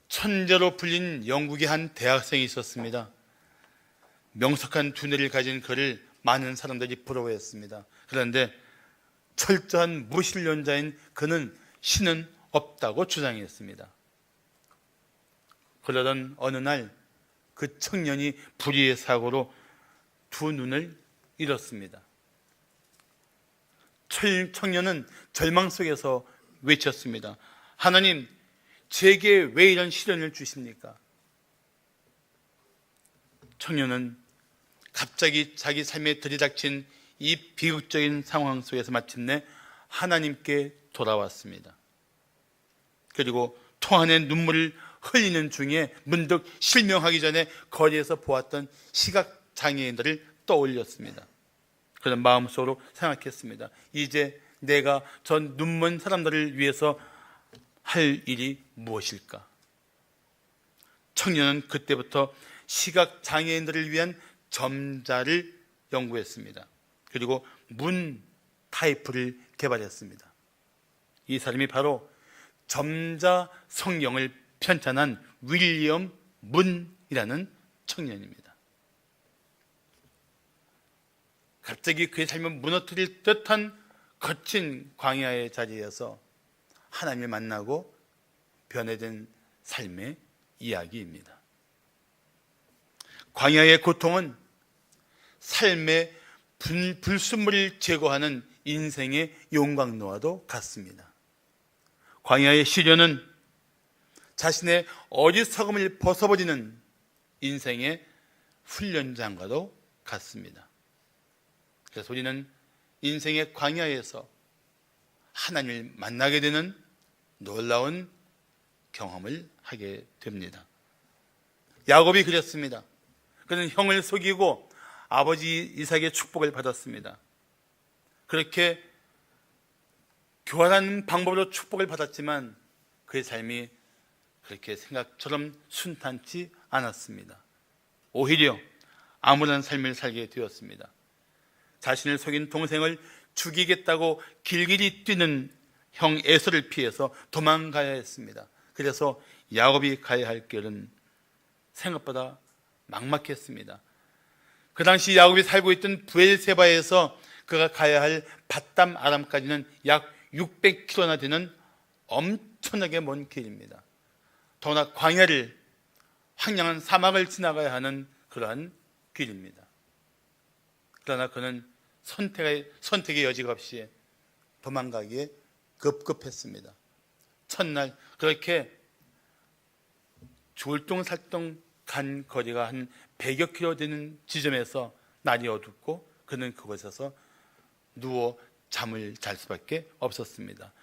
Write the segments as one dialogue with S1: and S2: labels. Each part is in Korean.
S1: 천재로 불린 영국의 한 대학생이 있었습니다. 명석한 두뇌를 가진 그를 많은 사람들이 부러워했습니다. 그런데 철저한 무신론자인 그는 신은 없다고 주장했습니다. 그러던 어느 날 그 청년이 불의의 사고로 두 눈을 잃었습니다. 청년은 절망 속에서 외쳤습니다. 하나님, 제게 왜 이런 시련을 주십니까? 청년은 갑자기 자기 삶에 들이닥친 이 비극적인 상황 속에서 마침내 하나님께 돌아왔습니다. 그리고 통한의 눈물을 흘리는 중에 문득 실명하기 전에 거리에서 보았던 시각장애인들을 떠올렸습니다. 그런 마음속으로 생각했습니다. 이제 내가 전 눈먼 사람들을 위해서 할 일이 무엇일까? 청년은 그때부터 시각장애인들을 위한 점자를 연구했습니다. 그리고 문 타이프를 개발했습니다. 이 사람이 바로 점자 성경을 편찬한 윌리엄 문이라는 청년입니다. 갑자기 그의 삶을 무너뜨릴 듯한 거친 광야의 자리에서 하나님을 만나고 변해된 삶의 이야기입니다. 광야의 고통은 삶의 불순물을 제거하는 인생의 용광로와도 같습니다. 광야의 시련은 자신의 어리석음을 벗어버리는 인생의 훈련장과도 같습니다. 그래서 우리는 인생의 광야에서 하나님을 만나게 되는 놀라운 경험을 하게 됩니다. 야곱이 그랬습니다. 그는 형을 속이고 아버지 이삭의 축복을 받았습니다. 그렇게 교활한 방법으로 축복을 받았지만 그의 삶이 그렇게 생각처럼 순탄치 않았습니다. 오히려 암울한 삶을 살게 되었습니다. 자신을 속인 동생을 죽이겠다고 길길이 뛰는 형 에서를 피해서 도망가야 했습니다. 그래서 야곱이 가야 할 길은 생각보다 막막했습니다. 그 당시 야곱이 살고 있던 브엘세바에서 그가 가야 할 밧담 아람까지는 약 600km나 되는 엄청나게 먼 길입니다. 더구나 광야를, 황량한 사막을 지나가야 하는 그러한 길입니다. 그러나 그는 선택의 여지가 없이 도망가기에 급급했습니다. 첫날 그렇게 졸동살동 간 거리가 한 100여 킬로 되는 지점에서 날이 어둡고 그는 그곳에서 누워 잠을 잘 수밖에 없었습니다.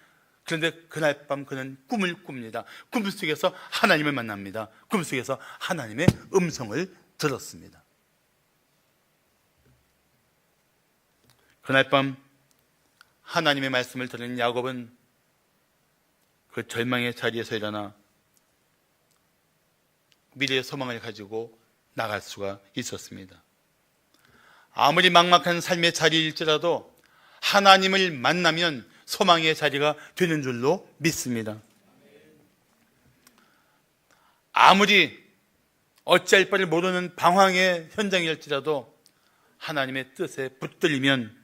S1: 그런데 그날 밤 그는 꿈을 꿉니다. 꿈속에서 하나님을 만납니다. 꿈속에서 하나님의 음성을 들었습니다. 그날 밤 하나님의 말씀을 들은 야곱은 그 절망의 자리에서 일어나 미래의 소망을 가지고 나갈 수가 있었습니다. 아무리 막막한 삶의 자리일지라도 하나님을 만나면 소망의 자리가 되는 줄로 믿습니다. 아무리 어찌할 바를 모르는 방황의 현장일지라도 하나님의 뜻에 붙들리면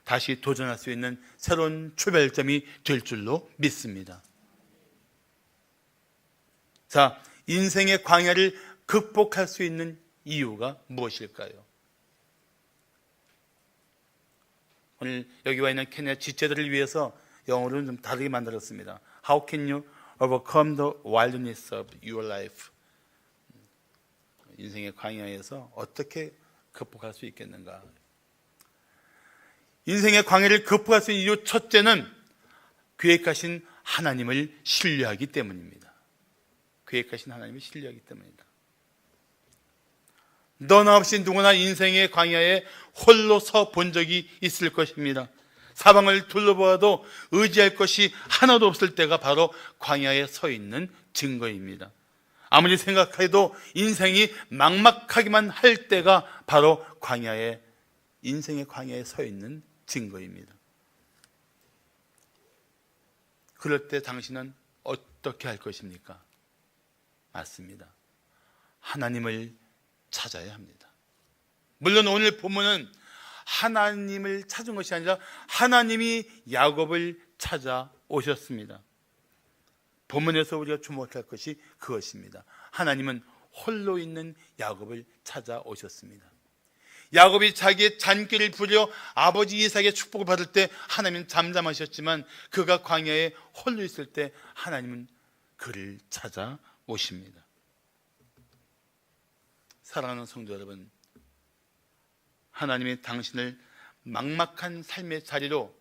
S1: 다시 도전할 수 있는 새로운 출발점이 될 줄로 믿습니다. 자, 인생의 광야를 극복할 수 있는 이유가 무엇일까요? 오늘 여기 와 있는 케냐 지체들을 위해서 영어로는 좀 다르게 만들었습니다. How can you overcome the wilderness of your life? 인생의 광야에서 어떻게 극복할 수 있겠는가? 인생의 광야를 극복할 수 있는 이유 첫째는 계획하신 하나님을 신뢰하기 때문입니다. 계획하신 하나님을 신뢰하기 때문이다. 너나 없이 누구나 인생의 광야에 홀로 서 본 적이 있을 것입니다. 사방을 둘러보아도 의지할 것이 하나도 없을 때가 바로 광야에 서 있는 증거입니다. 아무리 생각해도 인생이 막막하기만 할 때가 바로 인생의 광야에 서 있는 증거입니다. 그럴 때 당신은 어떻게 할 것입니까? 맞습니다. 하나님을 찾아야 합니다. 물론 오늘 본문은 하나님을 찾은 것이 아니라 하나님이 야곱을 찾아오셨습니다. 본문에서 우리가 주목할 것이 그것입니다. 하나님은 홀로 있는 야곱을 찾아오셨습니다. 야곱이 자기의 잔꾀를 부려 아버지 이삭의 축복을 받을 때 하나님은 잠잠하셨지만 그가 광야에 홀로 있을 때 하나님은 그를 찾아오십니다. 사랑하는 성도 여러분, 하나님이 당신을 막막한 삶의 자리로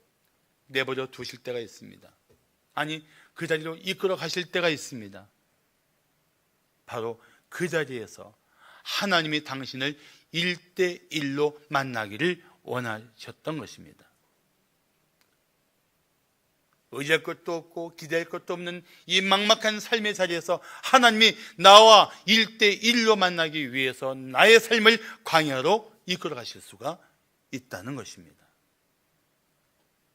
S1: 내버려 두실 때가 있습니다. 아니, 그 자리로 이끌어 가실 때가 있습니다. 바로 그 자리에서 하나님이 당신을 1대1로 만나기를 원하셨던 것입니다. 의지할 것도 없고 기대할 것도 없는 이 막막한 삶의 자리에서 하나님이 나와 1대1로 만나기 위해서 나의 삶을 광야로 이끌어 가실 수가 있다는 것입니다.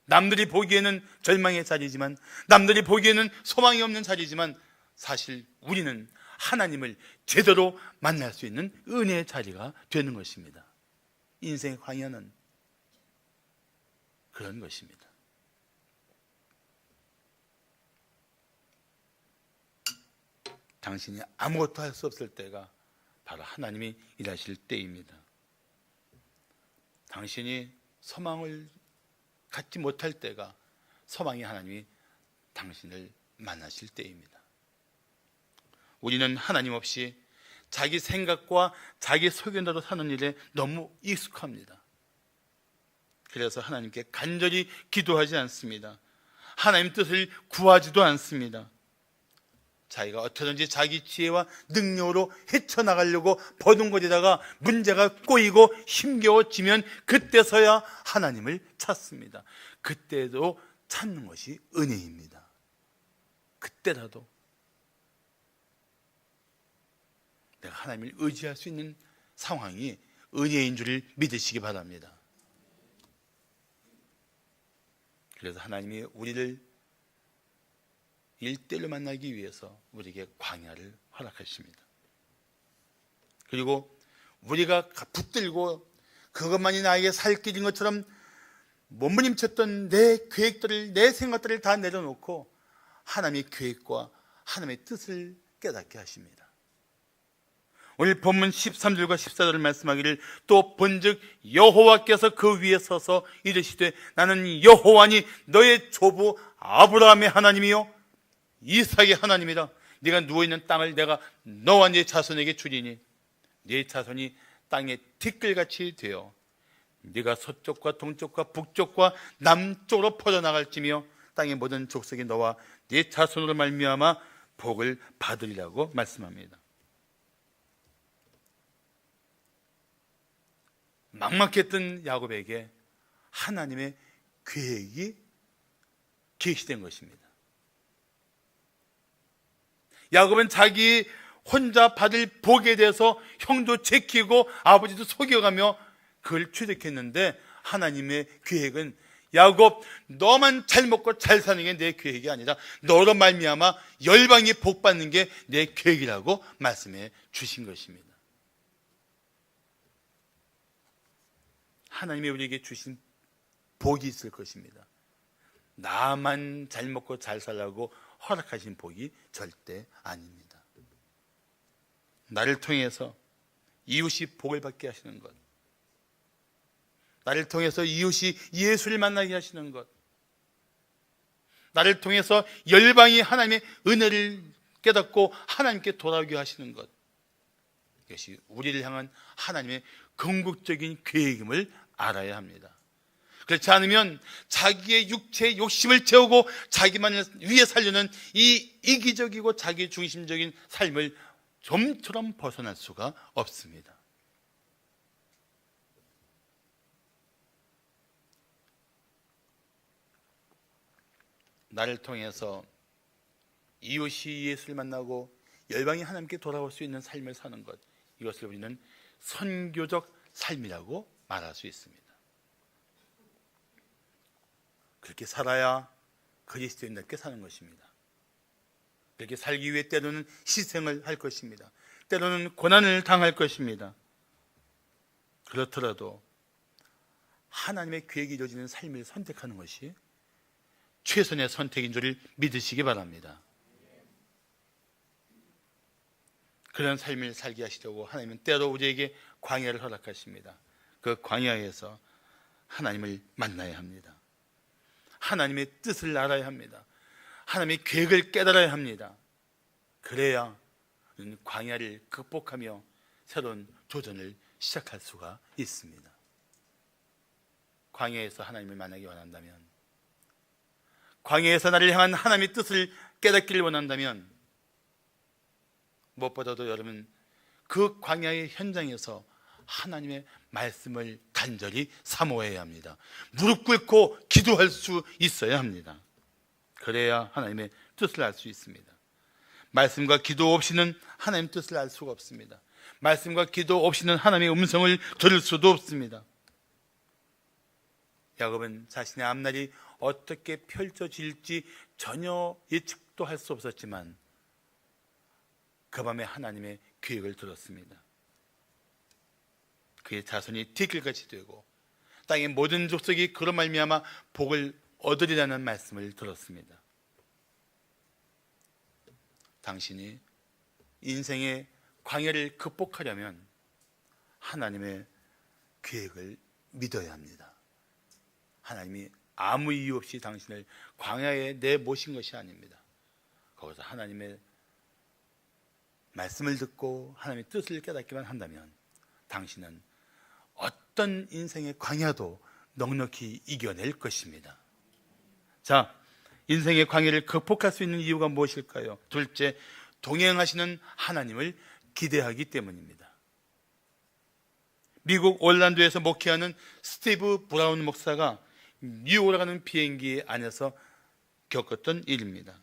S1: 남들이 보기에는 절망의 자리지만, 남들이 보기에는 소망이 없는 자리지만 사실 우리는 하나님을 제대로 만날 수 있는 은혜의 자리가 되는 것입니다. 인생의 광야는 그런 것입니다. 당신이 아무것도 할 수 없을 때가 바로 하나님이 일하실 때입니다. 당신이 소망을 갖지 못할 때가 소망의 하나님이 당신을 만나실 때입니다. 우리는 하나님 없이 자기 생각과 자기 소견대로 사는 일에 너무 익숙합니다. 그래서 하나님께 간절히 기도하지 않습니다. 하나님 뜻을 구하지도 않습니다. 자기가 어떻게든지 자기 지혜와 능력으로 헤쳐나가려고 버둥거리다가 문제가 꼬이고 힘겨워지면 그때서야 하나님을 찾습니다. 그때도 찾는 것이 은혜입니다. 그때라도 내가 하나님을 의지할 수 있는 상황이 은혜인 줄을 믿으시기 바랍니다. 그래서 하나님이 우리를 1대1로 만나기 위해서 우리에게 광야를 허락하십니다. 그리고 우리가 붙들고 그것만이 나에게 살 길인 것처럼 몸부림쳤던 내 계획들을, 내 생각들을 다 내려놓고 하나님의 계획과 하나님의 뜻을 깨닫게 하십니다. 오늘 본문 13절과 14절을 말씀하기를 또 본즉 여호와께서 그 위에 서서 이르시되 나는 여호와니 너의 조부 아브라함의 하나님이요 이삭의 하나님이라. 네가 누워있는 땅을 내가 너와 네 자손에게 주리니 네 자손이 땅의 티끌같이 되어 네가 서쪽과 동쪽과 북쪽과 남쪽으로 퍼져나갈지며 땅의 모든 족속이 너와 네 자손으로 말미암아 복을 받으리라고 말씀합니다. 막막했던 야곱에게 하나님의 계획이 계시된 것입니다. 야곱은 자기 혼자 받을 복에 대해서 형도 제키고 아버지도 속여가며 그걸 취득했는데 하나님의 계획은 야곱 너만 잘 먹고 잘 사는 게 내 계획이 아니라 너로 말미암아 열방이 복 받는 게 내 계획이라고 말씀해 주신 것입니다. 하나님이 우리에게 주신 복이 있을 것입니다. 나만 잘 먹고 잘 살라고 허락하신 복이 절대 아닙니다. 나를 통해서 이웃이 복을 받게 하시는 것, 나를 통해서 이웃이 예수를 만나게 하시는 것, 나를 통해서 열방이 하나님의 은혜를 깨닫고 하나님께 돌아오게 하시는 것, 이것이 우리를 향한 하나님의 궁극적인 계획임을 알아야 합니다. 그렇지 않으면 자기의 육체의 욕심을 채우고 자기만을 위해 살려는 이 이기적이고 자기 중심적인 삶을 좀처럼 벗어날 수가 없습니다. 나를 통해서 이웃이 예수를 만나고 열방이 하나님께 돌아올 수 있는 삶을 사는 것, 이것을 우리는 선교적 삶이라고 말할 수 있습니다. 그렇게 살아야 그리스도인답게 사는 것입니다. 이렇게 살기 위해 때로는 희생을 할 것입니다. 때로는 고난을 당할 것입니다. 그렇더라도 하나님의 계획이 이루어지는 삶을 선택하는 것이 최선의 선택인 줄 믿으시기 바랍니다. 그런 삶을 살게 하시려고 하나님은 때로 우리에게 광야를 허락하십니다. 그 광야에서 하나님을 만나야 합니다. 하나님의 뜻을 알아야 합니다. 하나님의 계획을 깨달아야 합니다. 그래야 광야를 극복하며 새로운 도전을 시작할 수가 있습니다. 광야에서 하나님을 만나기 원한다면, 광야에서 나를 향한 하나님의 뜻을 깨닫기를 원한다면, 무엇보다도 여러분 그 광야의 현장에서 하나님의 말씀을 간절히 사모해야 합니다. 무릎 꿇고 기도할 수 있어야 합니다. 그래야 하나님의 뜻을 알 수 있습니다. 말씀과 기도 없이는 하나님의 뜻을 알 수가 없습니다. 말씀과 기도 없이는 하나님의 음성을 들을 수도 없습니다. 야곱은 자신의 앞날이 어떻게 펼쳐질지 전혀 예측도 할 수 없었지만 그 밤에 하나님의 계획을 들었습니다. 그의 자손이 뒤길같이 되고 땅의 모든 족속이 그로 말미암아 복을 얻으리라는 말씀을 들었습니다. 당신이 인생의 광야를 극복하려면 하나님의 계획을 믿어야 합니다. 하나님이 아무 이유 없이 당신을 광야에 내모신 것이 아닙니다. 거기서 하나님의 말씀을 듣고 하나님의 뜻을 깨닫기만 한다면 당신은 어떤 인생의 광야도 넉넉히 이겨낼 것입니다. 자, 인생의 광야를 극복할 수 있는 이유가 무엇일까요? 둘째, 동행하시는 하나님을 기대하기 때문입니다. 미국 올란도에서 목회하는 스티브 브라운 목사가 뉴욕으로 가는 비행기 안에서 겪었던 일입니다.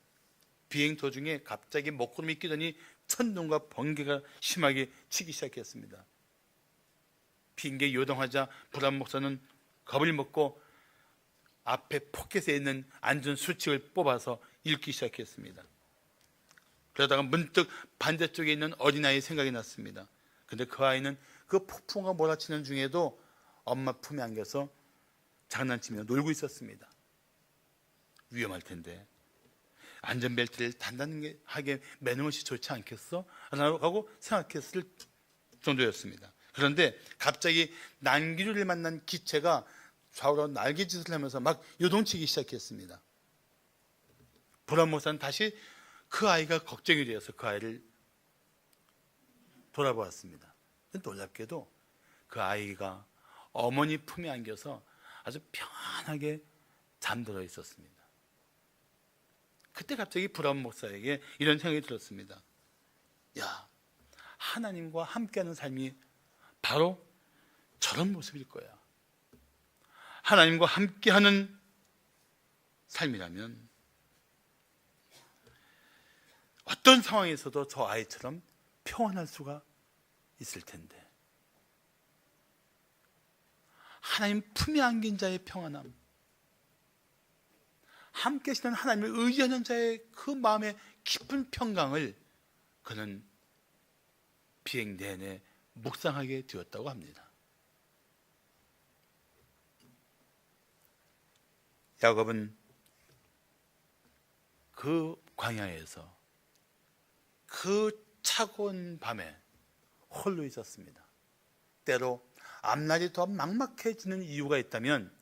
S1: 비행 도중에 갑자기 먹구름이 끼더니 천둥과 번개가 심하게 치기 시작했습니다. 비행기에 요동하자 브라운 목사는 겁을 먹고 앞에 포켓에 있는 안전 수칙을 뽑아서 읽기 시작했습니다. 그러다가 문득 반대쪽에 있는 어린아이 생각이 났습니다. 근데 그 아이는 그 폭풍과 몰아치는 중에도 엄마 품에 안겨서 장난치며 놀고 있었습니다. 위험할 텐데 안전벨트를 단단하게 매는 것이 좋지 않겠어? 라고 생각했을 정도였습니다. 그런데 갑자기 난기류를 만난 기체가 좌우로 날개짓을 하면서 막 요동치기 시작했습니다. 브라운 목사는 다시 그 아이가 걱정이 되어서 그 아이를 돌아보았습니다. 놀랍게도 그 아이가 어머니 품에 안겨서 아주 편안하게 잠들어 있었습니다. 그때 갑자기 브라운 목사에게 이런 생각이 들었습니다. 야, 하나님과 함께하는 삶이 바로 저런 모습일 거야. 하나님과 함께하는 삶이라면 어떤 상황에서도 저 아이처럼 평안할 수가 있을 텐데, 하나님 품에 안긴 자의 평안함, 함께 계시는 하나님을 의지하는 자의 그 마음의 깊은 평강을 그는 비행 내내 묵상하게 되었다고 합니다. 야곱은 그 광야에서 그 차가운 밤에 홀로 있었습니다. 때로 앞날이 더 막막해지는 이유가 있다면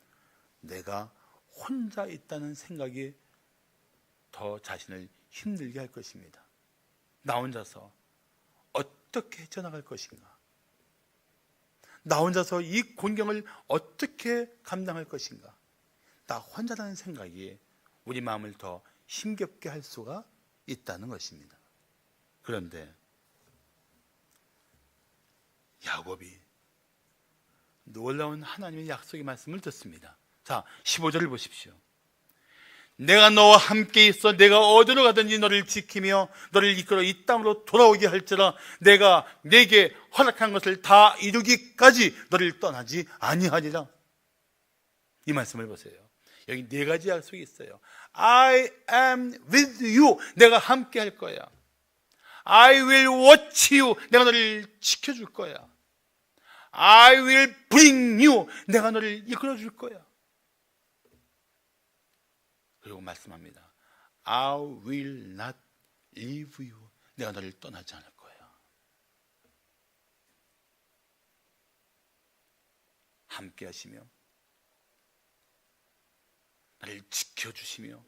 S1: 내가 혼자 있다는 생각이 더 자신을 힘들게 할 것입니다. 나 혼자서 어떻게 헤쳐나갈 것인가? 나 혼자서 이 곤경을 어떻게 감당할 것인가? 나 혼자라는 생각이 우리 마음을 더 힘겹게 할 수가 있다는 것입니다. 그런데 야곱이 놀라운 하나님의 약속의 말씀을 듣습니다. 자, 15절을 보십시오. 내가 너와 함께 있어 내가 어디로 가든지 너를 지키며 너를 이끌어 이 땅으로 돌아오게 할지라 내가 내게 허락한 것을 다 이루기까지 너를 떠나지 아니하리라. 이 말씀을 보세요. 여기 네 가지 약속이 있어요. I am with you. 내가 함께 할 거야. I will watch you. 내가 너를 지켜줄 거야. I will bring you. 내가 너를 이끌어 줄 거야. 그리고 말씀합니다. I will not leave you. 내가 너를 떠나지 않을 거야. 함께 하시며 나를 지켜주시며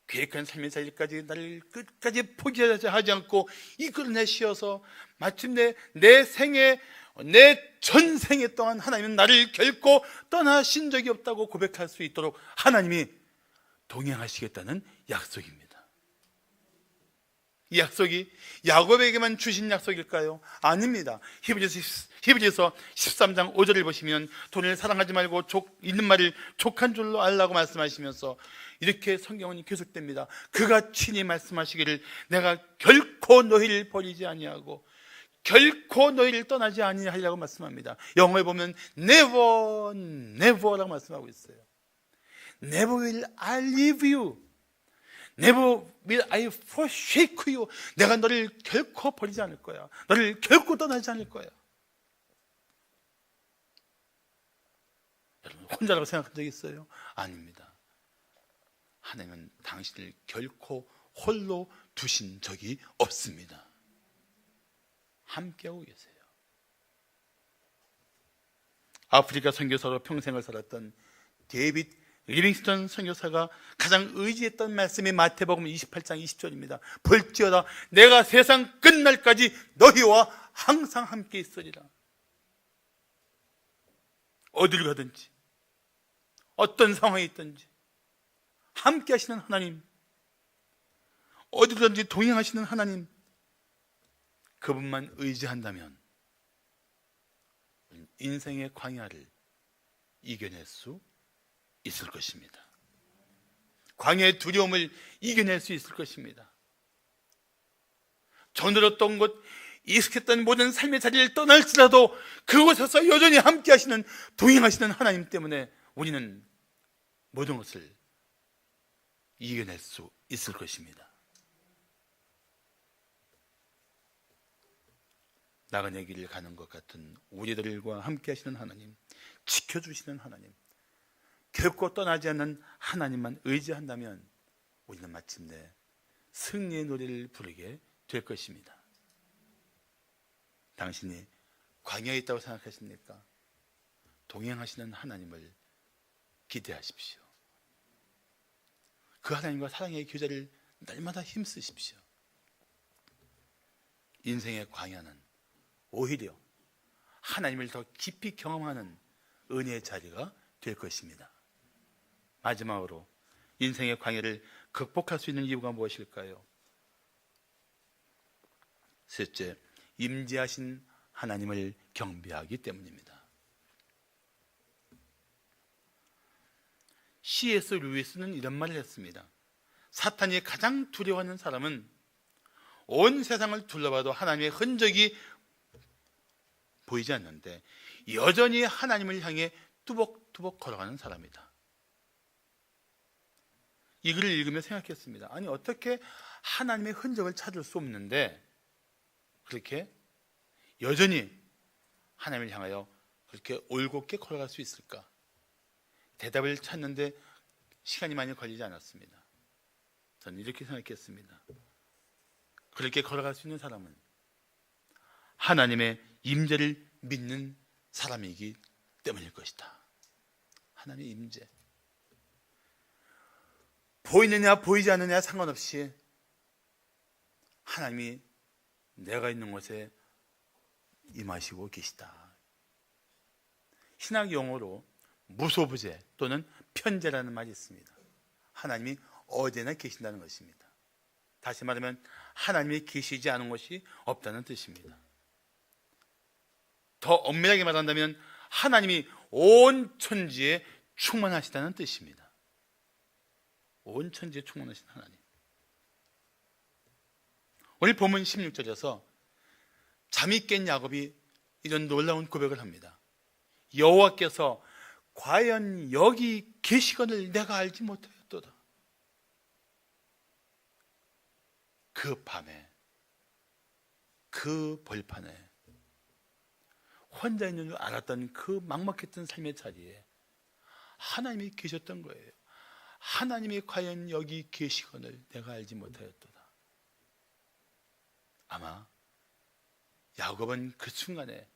S1: 계획한 삶의 자리까지 나를 끝까지 포기하지 않고 이끌어내시어서 마침내 내 생애, 내 전생에 동안 하나님은 나를 결코 떠나신 적이 없다고 고백할 수 있도록 하나님이 동행하시겠다는 약속입니다. 이 약속이 야곱에게만 주신 약속일까요? 아닙니다. 히브리서 13장 5절을 보시면 돈을 사랑하지 말고 있는 말을 족한 줄로 알라고 말씀하시면서 이렇게 성경은 계속됩니다. 그가 친히 말씀하시기를 내가 결코 너희를 버리지 아니하고 결코 너희를 떠나지 아니하리라고 말씀합니다. 영어에 보면 never, never라고 말씀하고 있어요. Never will I leave you. Never will I forsake you. 내가 너를 결코 버리지 않을 거야. 너를 결코 떠나지 않을 거야. 여러분 혼자라고 생각한 적 있어요? 아닙니다. 하나님은 당신을 결코 홀로 두신 적이 없습니다. 함께하고 계세요. 아프리카 선교사로 평생을 살았던 데이빗 리빙스턴 선교사가 가장 의지했던 말씀이 마태복음 28장 20절입니다. 볼지어다 내가 세상 끝날까지 너희와 항상 함께 있으리라. 어디를 가든지 어떤 상황이 있든지 함께 하시는 하나님, 어디든지 동행하시는 하나님, 그분만 의지한다면 인생의 광야를 이겨낼 수 있을 것입니다. 광야의 두려움을 이겨낼 수 있을 것입니다. 저늘었던 곳, 익숙했던 모든 삶의 자리를 떠날지라도 그곳에서 여전히 함께 하시는, 동행하시는 하나님 때문에 우리는 모든 것을 이겨낼 수 있을 것입니다. 나그네 길을 가는 것 같은 우리들과 함께 하시는 하나님, 지켜주시는 하나님, 결코 떠나지 않는 하나님만 의지한다면 우리는 마침내 승리의 노래를 부르게 될 것입니다. 당신이 광야에 있다고 생각하십니까? 동행하시는 하나님을 기대하십시오. 그 하나님과 사랑의 교제를 날마다 힘쓰십시오. 인생의 광야는 오히려 하나님을 더 깊이 경험하는 은혜의 자리가 될 것입니다. 마지막으로 인생의 광야를 극복할 수 있는 이유가 무엇일까요? 셋째, 임재하신 하나님을 경배하기 때문입니다. C.S. 루이스는 이런 말을 했습니다. 사탄이 가장 두려워하는 사람은 온 세상을 둘러봐도 하나님의 흔적이 보이지 않는데 여전히 하나님을 향해 뚜벅뚜벅 걸어가는 사람이다. 이 글을 읽으며 생각했습니다. 아니 어떻게 하나님의 흔적을 찾을 수 없는데 그렇게 여전히 하나님을 향하여 그렇게 올곧게 걸어갈 수 있을까? 대답을 찾는데 시간이 많이 걸리지 않았습니다. 저는 이렇게 생각했습니다. 그렇게 걸어갈 수 있는 사람은 하나님의 임재를 믿는 사람이기 때문일 것이다. 하나님의 임재. 보이느냐 보이지 않느냐 상관없이 하나님이 내가 있는 곳에 임하시고 계시다. 신학 용어로 무소부재 또는 편재라는 말이 있습니다. 하나님이 어디나 계신다는 것입니다. 다시 말하면 하나님이 계시지 않은 것이 없다는 뜻입니다. 더 엄밀하게 말한다면 하나님이 온 천지에 충만하시다는 뜻입니다. 온 천지에 충만하신 하나님. 오늘 본문 16절에서 잠이 깬 야곱이 이런 놀라운 고백을 합니다. 여호와께서 과연 여기 계시거늘 내가 알지 못하였도다. 그 밤에, 그 벌판에 혼자 있는 줄 알았던 그 막막했던 삶의 자리에 하나님이 계셨던 거예요. 하나님이 과연 여기 계시거늘 내가 알지 못하였도다. 아마 야곱은 그 순간에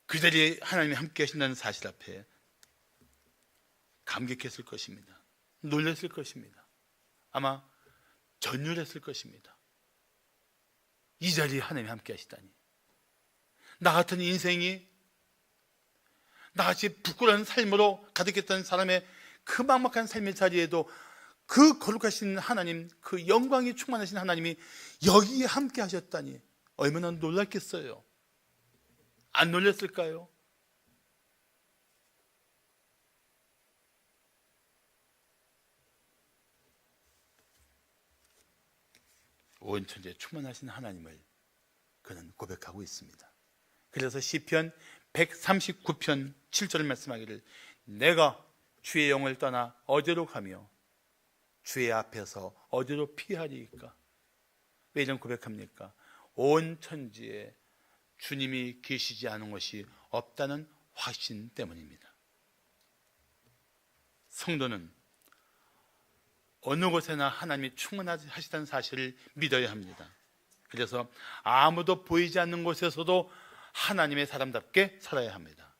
S1: 그 자리에 하나님이 함께 하신다는 사실 앞에 감격했을 것입니다. 놀랐을 것입니다. 아마 전율했을 것입니다. 이 자리에 하나님이 함께 하시다니. 나 같은 인생이 나같이 부끄러운 삶으로 가득했던 사람의 그 막막한 삶의 자리에도 그 거룩하신 하나님, 그 영광이 충만하신 하나님이 여기에 함께 하셨다니 얼마나 놀랐겠어요. 안 놀랐을까요? 온 천지에 충만하신 하나님을 그는 고백하고 있습니다. 그래서 시편 139편 7절을 말씀하기를 내가 주의 영을 떠나 어디로 가며 주의 앞에서 어디로 피하리이까? 왜 이런 고백합니까? 온 천지에 주님이 계시지 않은 것이 없다는 확신 때문입니다. 성도는 어느 곳에나 하나님이 충만하시다는 사실을 믿어야 합니다. 그래서 아무도 보이지 않는 곳에서도 하나님의 사람답게 살아야 합니다.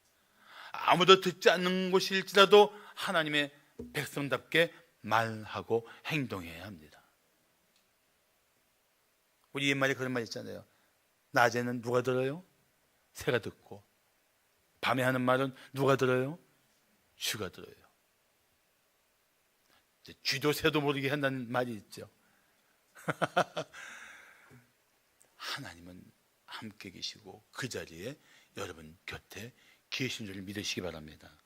S1: 아무도 듣지 않는 곳일지라도 하나님의 백성답게 말하고 행동해야 합니다. 우리 옛말에 그런 말 있잖아요. 낮에는 누가 들어요? 새가 듣고, 밤에 하는 말은 누가 들어요? 쥐가 들어요. 쥐도 새도 모르게 한다는 말이 있죠. 하나님은 함께 계시고 그 자리에 여러분 곁에 계신 줄 믿으시기 바랍니다.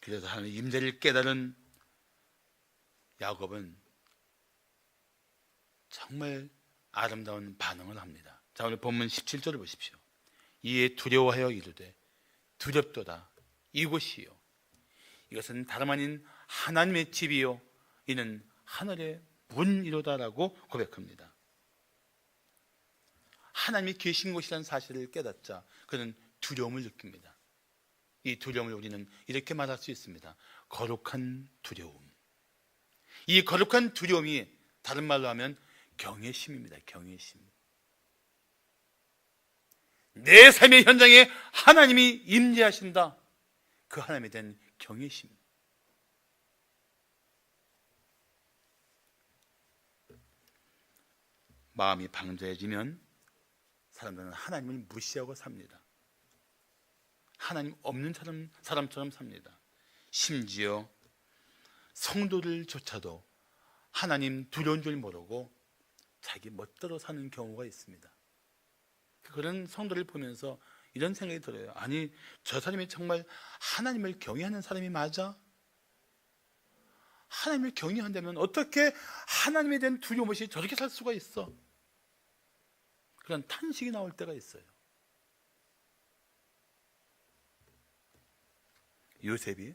S1: 그래서 하나님의 임재를 깨달은 야곱은 정말 아름다운 반응을 합니다. 자, 오늘 본문 17절을 보십시오. 이에 두려워하여 이르되 두렵도다. 이곳이요 이것은 다름 아닌 하나님의 집이요 이는 하늘의 문이로다라고 고백합니다. 하나님이 계신 곳이라는 사실을 깨닫자 그는 두려움을 느낍니다. 이 두려움을 우리는 이렇게 말할 수 있습니다. 거룩한 두려움. 이 거룩한 두려움이 다른 말로 하면 경외심입니다. 경외심. 내 삶의 현장에 하나님이 임재하신다. 그 하나님에 대한 경외심. 마음이 방자해지면 사람들은 하나님을 무시하고 삽니다. 하나님 없는 사람처럼 삽니다. 심지어 성도들조차도 하나님 두려운 줄 모르고 자기 멋대로 사는 경우가 있습니다. 그런 성도를 보면서 이런 생각이 들어요. 아니, 저 사람이 정말 하나님을 경외하는 사람이 맞아? 하나님을 경외한다면 어떻게 하나님에 대한 두려움 없이 저렇게 살 수가 있어? 그런 탄식이 나올 때가 있어요. 요셉이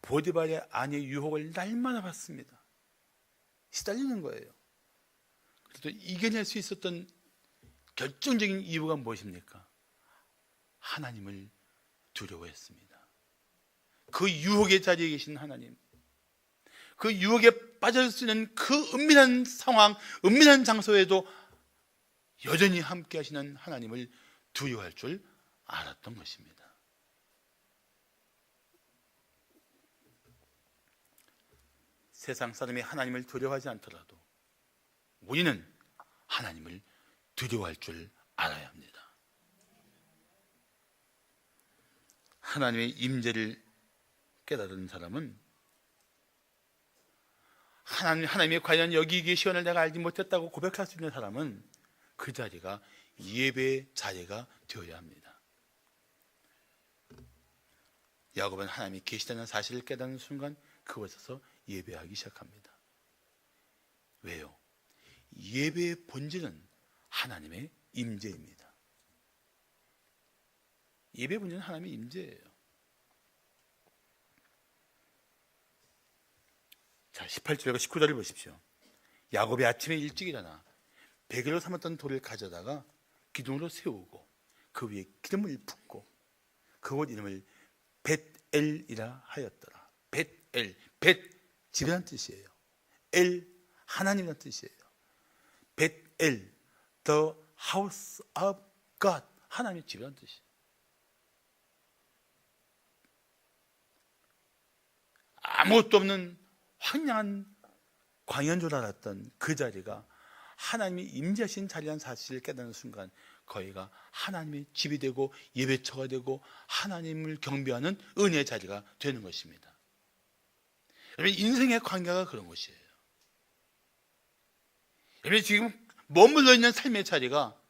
S1: 보디발의 아내의 유혹을 날마다 받습니다. 시달리는 거예요. 그래도 이겨낼 수 있었던 결정적인 이유가 무엇입니까? 하나님을 두려워했습니다. 그 유혹의 자리에 계신 하나님, 그 유혹에 빠질 수 있는 그 은밀한 상황, 은밀한 장소에도 여전히 함께 하시는 하나님을 두려워할 줄 알았던 것입니다. 세상 사람이 하나님을 두려워하지 않더라도 우리는 하나님을 두려워할 줄 알아야 합니다. 하나님의 임재를 깨달은 사람은 하나님이 과연 여기 계시오늘 내가 알지 못했다고 고백할 수 있는 사람은 그 자리가 예배의 자리가 되어야 합니다. 야곱은 하나님이 계시다는 사실을 깨닫는 순간 그곳에서 예배하기 시작합니다. 왜요? 예배의 본질은 하나님의 임재입니다. 예배의 본질은 하나님의 임재예요. 자, 18절과 19절을 보십시오. 야곱이 아침에 일찍 일어나 베개로 삼았던 돌을 가져다가 기둥으로 세우고 그 위에 기름을 붓고 그곳 이름을 벳엘이라 하였더라. 벳엘, 벳 집이라는 뜻이에요. 엘 하나님이라는 뜻이에요. 벳엘, the house of God, 하나님의 집이라는 뜻이에요. 아무것도 없는 황량한 광야인 줄 알았던 그 자리가 하나님이 임재하신 자리라는 사실을 깨닫는 순간 거기가 하나님의 집이 되고 예배처가 되고 하나님을 경배하는 은혜의 자리가 되는 것입니다. 여러분, 인생의 광야가 그런 것이에요. 여러분, 지금 머물러 있는 삶의 자리가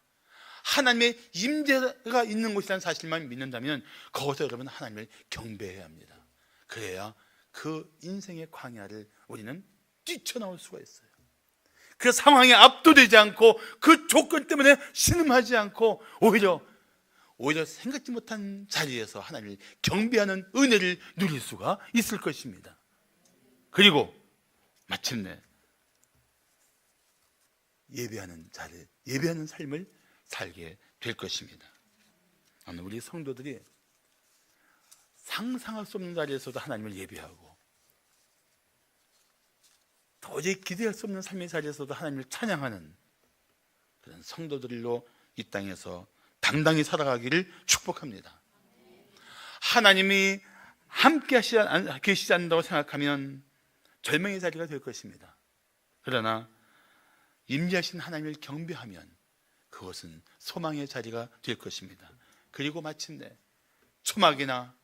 S1: 하나님의 임재가 있는 곳이라는 사실만 믿는다면 거기서 여러분 하나님을 경배해야 합니다. 그래야 그 인생의 광야를 우리는 뛰쳐나올 수가 있어요. 그 상황에 압도되지 않고 그 조건 때문에 신음하지 않고 오히려 생각지 못한 자리에서 하나님을 경배하는 은혜를 누릴 수가 있을 것입니다. 그리고 마침내 예배하는 삶을 살게 될 것입니다. 우리 성도들이 상상할 수 없는 자리에서도 하나님을 예배하고 도저히 기대할 수 없는 삶의 자리에서도 하나님을 찬양하는 그런 성도들로 이 땅에서 당당히 살아가기를 축복합니다. 하나님이 함께 계시지 않는다고 생각하면 절망의 자리가 될 것입니다. 그러나 임재하신 하나님을 경배하면 그것은 소망의 자리가 될 것입니다. 그리고 마침내 초막이나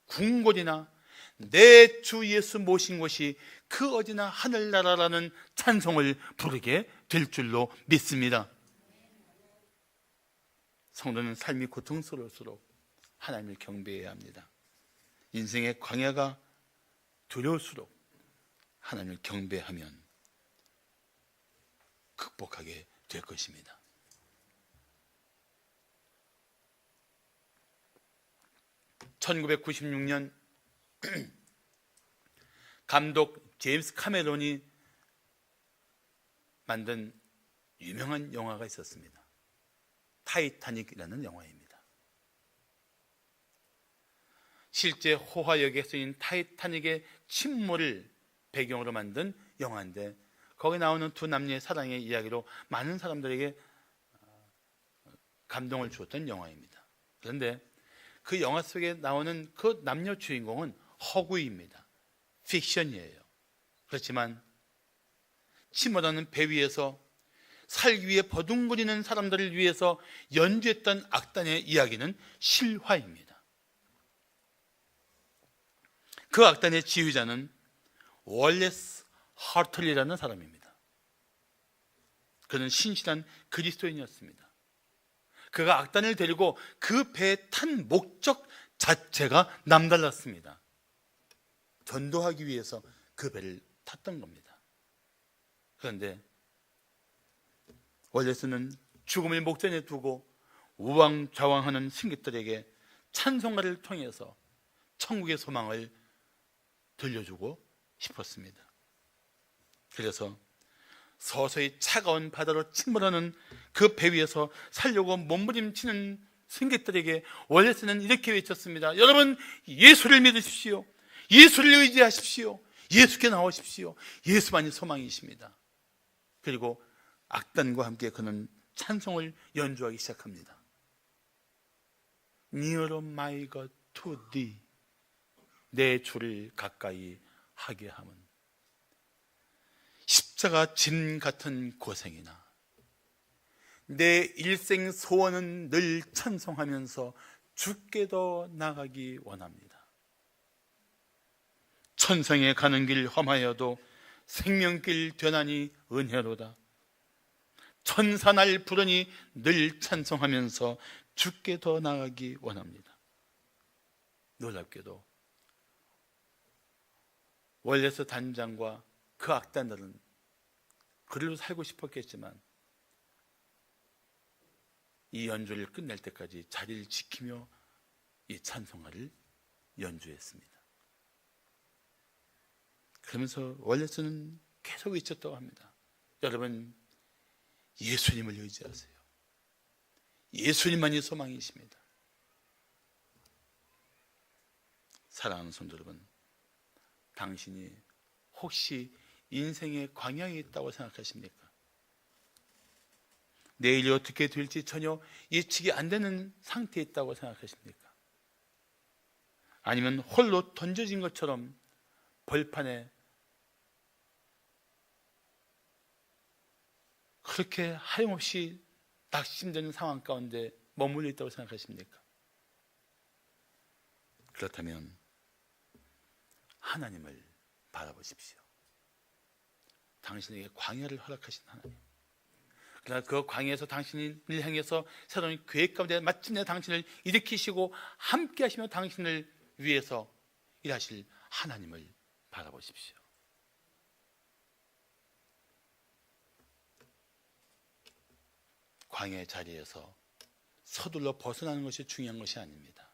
S1: 궁궐이나 내 주 예수 모신 곳이 그 어디나 하늘나라라는 찬송을 부르게 될 줄로 믿습니다. 성도는 삶이 고통스러울수록 하나님을 경배해야 합니다. 인생의 광야가 두려울수록 하나님을 경배하면 극복하게 될 것입니다. (1996년) 감독 제임스 카메론이 만든 유명한 영화가 있었습니다. 타이타닉이라는 영화입니다. 실제 호화역에 쓰인 타이타닉의 침몰을 배경으로 만든 영화인데 거기 나오는 두 남녀의 사랑의 이야기로 많은 사람들에게 감동을 주었던 영화입니다. 그런데 그 영화 속에 나오는 그 남녀 주인공은 허구입니다. 픽션이에요. 그렇지만 침몰하는 배 위에서 살기 위해 버둥거리는 사람들을 위해서 연주했던 악단의 이야기는 실화입니다. 그 악단의 지휘자는 월레스 하틀리라는 사람입니다. 그는 신실한 그리스도인이었습니다. 그가 악단을 데리고 그 배에 탄 목적 자체가 남달랐습니다. 전도하기 위해서 그 배를 탔던 겁니다. 그런데 월레스는 죽음을 목전에 두고 우왕좌왕하는 승객들에게 찬송가를 통해서 천국의 소망을 들려주고 싶었습니다. 그래서 서서히 차가운 바다로 침몰하는 그 배 위에서 살려고 몸부림치는 승객들에게 월레스는 이렇게 외쳤습니다. 여러분, 예수를 믿으십시오. 예수를 의지하십시오. 예수께 나오십시오. 예수만이 소망이십니다. 그리고 악단과 함께 그는 찬송을 연주하기 시작합니다. Near my God to thee, 내 주를 가까이 하게 함은 십자가 짐 같은 고생이나 내 일생 소원은 늘 찬송하면서 주께 더 나가기 원합니다. 천성에 가는 길 험하여도 생명길 되나니 은혜로다. 천사날 부르니 늘 찬송하면서 주께 더 나가기 원합니다. 놀랍게도 월레스 단장과 그 악단들은 그들로 살고 싶었겠지만 이 연주를 끝낼 때까지 자리를 지키며 이 찬송가를 연주했습니다. 그러면서 원래서는 계속 외쳤다고 합니다. 여러분, 예수님을 의지하세요. 예수님만이 소망이십니다. 사랑하는 성도 여러분, 당신이 혹시 인생의 광야에 있다고 생각하십니까? 내일이 어떻게 될지 전혀 예측이 안 되는 상태에 있다고 생각하십니까? 아니면 홀로 던져진 것처럼 벌판에 그렇게 하염없이 낙심되는 상황 가운데 머물러 있다고 생각하십니까? 그렇다면 하나님을 바라보십시오. 당신에게 광야를 허락하신 하나님. 그러나 그 광야에서 당신을 향해서 새로운 계획 가운데 마침내 당신을 일으키시고 함께 하시며 당신을 위해서 일하실 하나님을 바라보십시오. 광야의 자리에서 서둘러 벗어나는 것이 중요한 것이 아닙니다.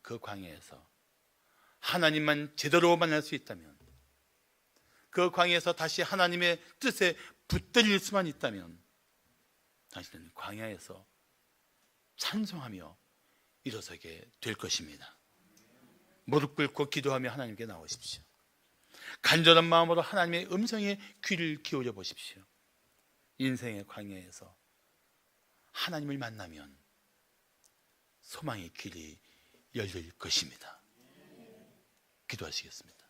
S1: 그 광야에서 하나님만 제대로 만날 수 있다면, 그 광야에서 다시 하나님의 뜻에 붙들릴 수만 있다면 당신은 광야에서 찬송하며 일어서게 될 것입니다. 무릎 꿇고 기도하며 하나님께 나오십시오. 간절한 마음으로 하나님의 음성에 귀를 기울여 보십시오. 인생의 광야에서 하나님을 만나면 소망의 길이 열릴 것입니다. 기도하시겠습니다.